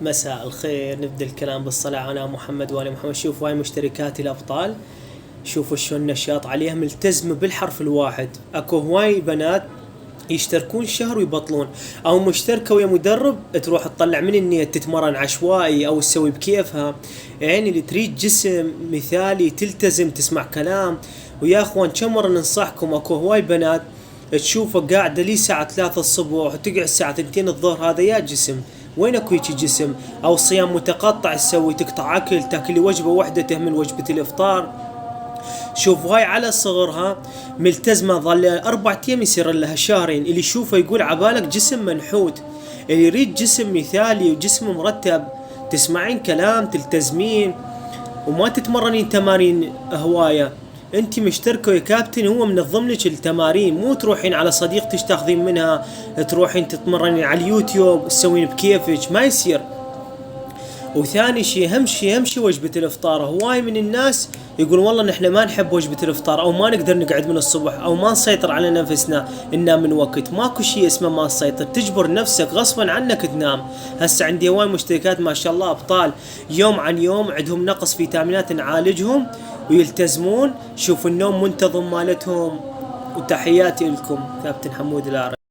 مساء الخير. نبدأ الكلام بالصلاة على محمد وآل محمد. شوفوا هاي مشتركات الأبطال، شوفوا شلون نشاط عليها، ملتزمة بالحرف الواحد. اكو هواي بنات يشتركون شهر ويبطلون، او مشتركة ويا مدرب تروح تطلع من النيت تتمرن عشوائي او تسوي بكيفها. يعني اللي تريد جسم مثالي تلتزم تسمع كلام. ويا اخوان كم مرة ننصحكم، اكو هواي بنات تشوفه قاعدة لي ساعة 3 الصبح وتقعد الساعة 2 الظهر، هذا يا جسم؟ وين اكو هيجي جسم؟ او صيام متقطع تسوي، تقطع اكل تاكلي وجبة واحدة تهمل وجبة الافطار. شوف هاي على صغرها ملتزمة، ظل 4 ايام يصير لها شهرين. اللي يشوفه يقول عبالك جسم منحوت. اللي يريد جسم مثالي وجسم مرتب تسمعين كلام تلتزمين وما تتمرنين تمارين هواية. انت مشتركة يا كابتن، هو منظم لك التمارين، مو تروحين على صديقتك تاخذين منها، تروحين تتمرنين على اليوتيوب تسوين بكيفك، ما يصير. وثاني شيء اهم شيء وجبة الافطار. هواي من الناس يقول والله نحن ما نحب وجبة الافطار، او ما نقدر نقعد من الصبح، او ما نسيطر على نفسنا ننام من وقت. ماكو شيء اسمه ما تسيطر، تجبر نفسك غصبا عنك تنام. هسه عندي هواي مشتركات ما شاء الله ابطال، يوم عن يوم عندهم نقص فيتامينات نعالجهم ويلتزمون. شوف النوم منتظم مالتهم. وتحياتي لكم كابتن حمود العربي.